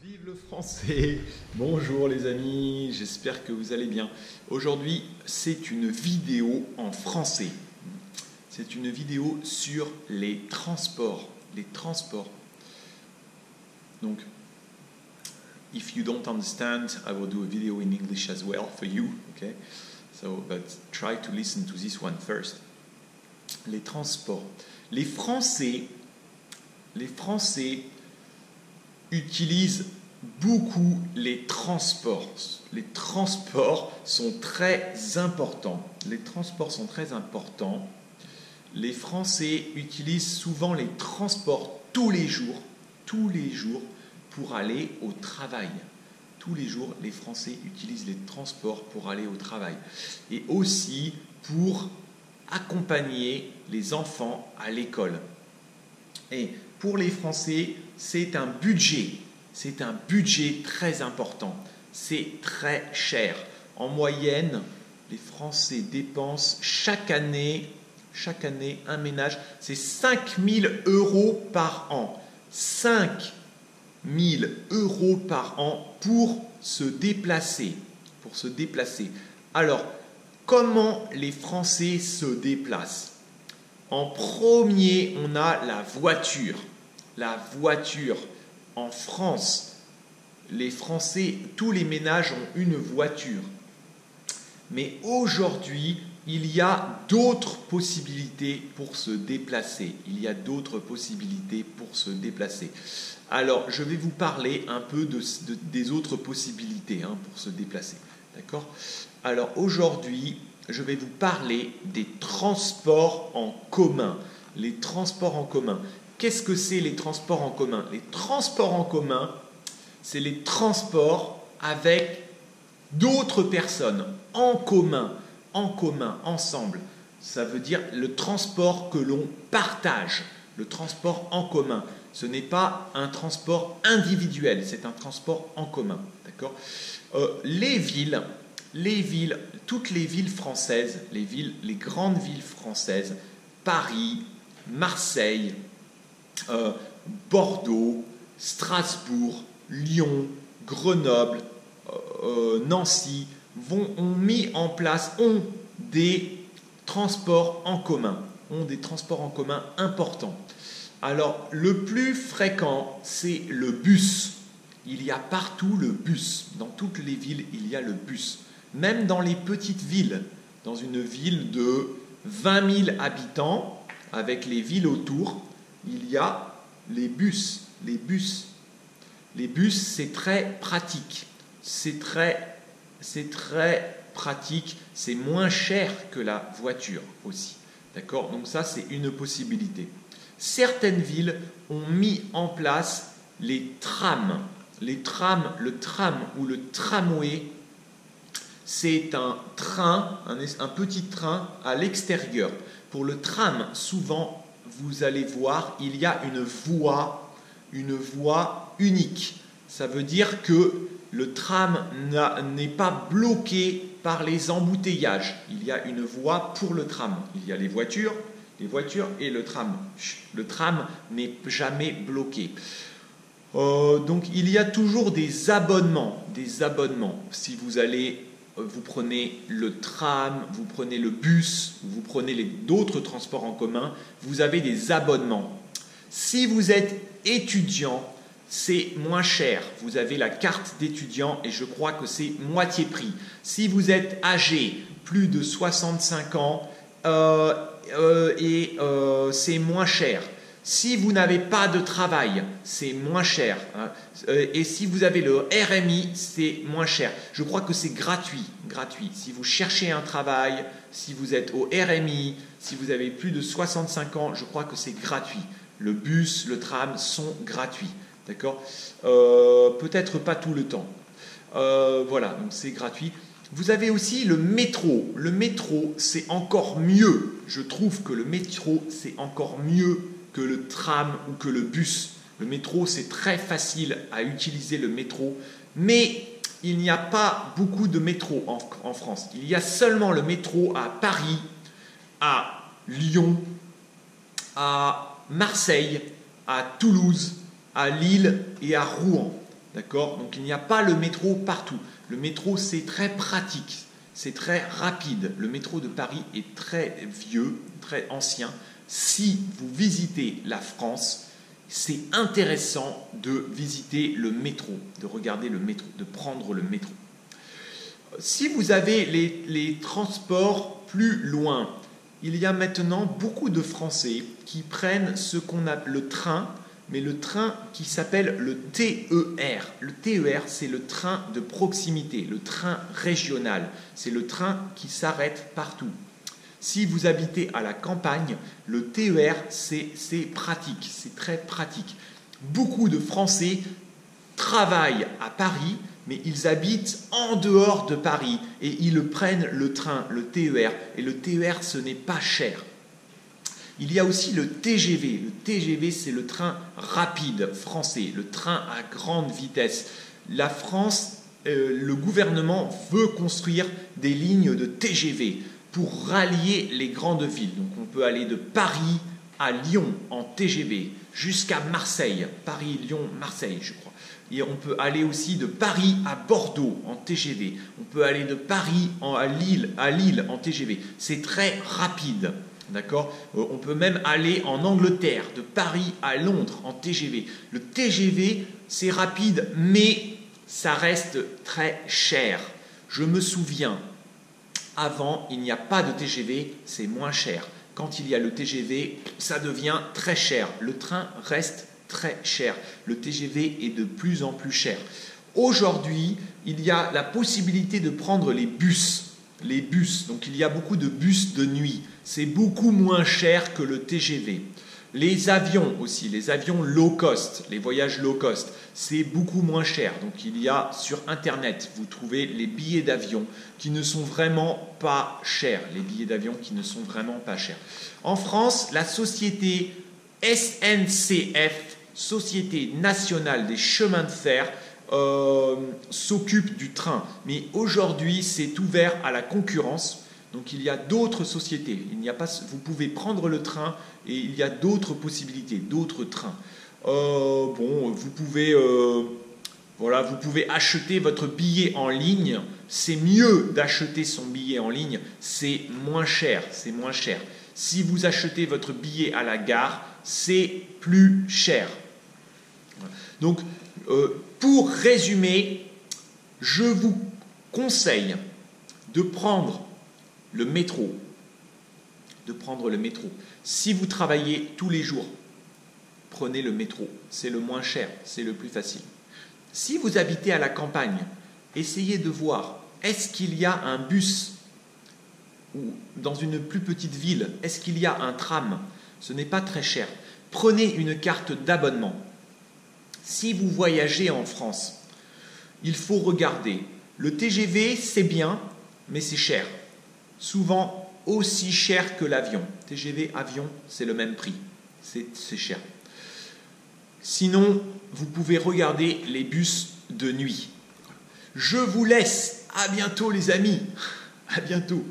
Vive le français! Bonjour les amis, j'espère que vous allez bien. Aujourd'hui, c'est une vidéo en français. C'est une vidéo sur les transports. Les transports. Donc, if you don't understand, I will do a video in English as well for you. Okay? So, but try to listen to this one first. Les transports. Les Français utilisent beaucoup les transports. Les transports sont très importants. Les transports sont très importants. Les Français utilisent souvent les transports tous les jours pour aller au travail. Tous les jours, les Français utilisent les transports pour aller au travail. Et aussi pour accompagner les enfants à l'école. Et pour les Français, c'est un budget très important. C'est très cher. En moyenne, les Français dépensent chaque année, un ménage, c'est 5 000 € par an. 5 000 € par an pour se déplacer. Alors, comment les Français se déplacent? En premier, on a la voiture. La voiture. En France, les Français, tous les ménages ont une voiture. Mais aujourd'hui, il y a d'autres possibilités pour se déplacer. Alors, je vais vous parler un peu des autres possibilités pour se déplacer. D'accord? Alors, aujourd'hui, je vais vous parler des transports en commun. Les transports en commun. Qu'est-ce que c'est les transports en commun? Les transports en commun, c'est les transports avec d'autres personnes, en commun, ensemble. Ça veut dire le transport que l'on partage, le transport en commun. Ce n'est pas un transport individuel, c'est un transport en commun. D'accord? Toutes les villes françaises, les grandes villes françaises, Paris, Marseille, Bordeaux, Strasbourg, Lyon, Grenoble, Nancy ont des transports en commun, importants. Alors, le plus fréquent, c'est le bus. Il y a partout le bus. Dans toutes les villes, il y a le bus. Même dans les petites villes, dans une ville de 20 000 habitants, avec les villes autour, il y a les bus. Les bus, c'est très pratique. C'est moins cher que la voiture aussi. D'accord? Donc ça, c'est une possibilité. Certaines villes ont mis en place les trams. Le tram ou le tramway, c'est un train, un petit train à l'extérieur. Pour le tram, souvent, vous allez voir, il y a une voie unique. Ça veut dire que le tram n'est pas bloqué par les embouteillages. Il y a une voie pour le tram. Il y a les voitures et le tram. Le tram n'est jamais bloqué. Donc il y a toujours des abonnements. Si vous prenez le tram, vous prenez le bus, vous prenez d'autres transports en commun, vous avez des abonnements. Si vous êtes étudiant, c'est moins cher. Vous avez la carte d'étudiant et je crois que c'est moitié prix. Si vous êtes âgé, plus de 65 ans, c'est moins cher. Si vous n'avez pas de travail, c'est moins cher. Et si vous avez le RMI, c'est moins cher. Je crois que c'est gratuit. Si vous cherchez un travail, si vous êtes au RMI, si vous avez plus de 65 ans, je crois que c'est gratuit. Le bus, le tram sont gratuits. D'accord? Peut-être pas tout le temps. Voilà, donc c'est gratuit. Vous avez aussi le métro. Le métro, c'est encore mieux. Je trouve que le métro, c'est encore mieux que le tram ou que le bus. Le métro, c'est très facile à utiliser le métro, mais il n'y a pas beaucoup de métro en France. Il y a seulement le métro à Paris, à Lyon, à Marseille, à Toulouse, à Lille et à Rouen. D'accord? Donc il n'y a pas le métro partout. Le métro, c'est très pratique, c'est très rapide. Le métro de Paris est très vieux, très ancien. Si vous visitez la France, c'est intéressant de visiter le métro, de regarder le métro, de prendre le métro. Si vous avez les transports plus loin, il y a maintenant beaucoup de Français qui prennent ce qu'on appelle le train, mais le train qui s'appelle le TER. Le TER, c'est le train de proximité, le train régional. C'est le train qui s'arrête partout. Si vous habitez à la campagne, le TER, c'est pratique, c'est très pratique. Beaucoup de Français travaillent à Paris, mais ils habitent en dehors de Paris et ils prennent le train, le TER. Et le TER, ce n'est pas cher. Il y a aussi le TGV. Le TGV, c'est le train rapide français, le train à grande vitesse. La France, le gouvernement veut construire des lignes de TGV pour rallier les grandes villes. Donc on peut aller de Paris à Lyon en TGV jusqu'à Marseille. Paris, Lyon, Marseille, je crois. Et on peut aller aussi de Paris à Bordeaux en TGV. On peut aller de Paris à Lille en TGV. C'est très rapide. D'accord? On peut même aller en Angleterre, de Paris à Londres en TGV. Le TGV, c'est rapide, mais ça reste très cher. Je me souviens, avant, il n'y a pas de TGV, c'est moins cher. Quand il y a le TGV, ça devient très cher. Le train reste très cher. Le TGV est de plus en plus cher. Aujourd'hui, il y a la possibilité de prendre les bus. Les bus, donc il y a beaucoup de bus de nuit. C'est beaucoup moins cher que le TGV. Les avions aussi, les avions low cost, les voyages low cost, c'est beaucoup moins cher. Donc il y a sur Internet, vous trouvez les billets d'avion qui ne sont vraiment pas chers. Les billets d'avion qui ne sont vraiment pas chers. En France, la société SNCF, Société nationale des chemins de fer, s'occupe du train. Mais aujourd'hui, c'est ouvert à la concurrence. Donc il y a d'autres sociétés. Vous pouvez prendre le train et il y a d'autres possibilités, d'autres trains. Vous pouvez acheter votre billet en ligne. C'est mieux d'acheter son billet en ligne. C'est moins cher. C'est moins cher. Si vous achetez votre billet à la gare, c'est plus cher. Donc, pour résumer, je vous conseille de prendre le métro. Si vous travaillez tous les jours, prenez le métro. C'est le moins cher, c'est le plus facile. Si vous habitez à la campagne, essayez de voir, est-ce qu'il y a un bus ou dans une plus petite ville, est-ce qu'il y a un tram? Ce n'est pas très cher. Prenez une carte d'abonnement. Si vous voyagez en France, il faut regarder. Le TGV, c'est bien, mais c'est cher. Souvent aussi cher que l'avion. TGV, avion, c'est le même prix. C'est cher. Sinon, vous pouvez regarder les bus de nuit. Je vous laisse. À bientôt les amis. À bientôt.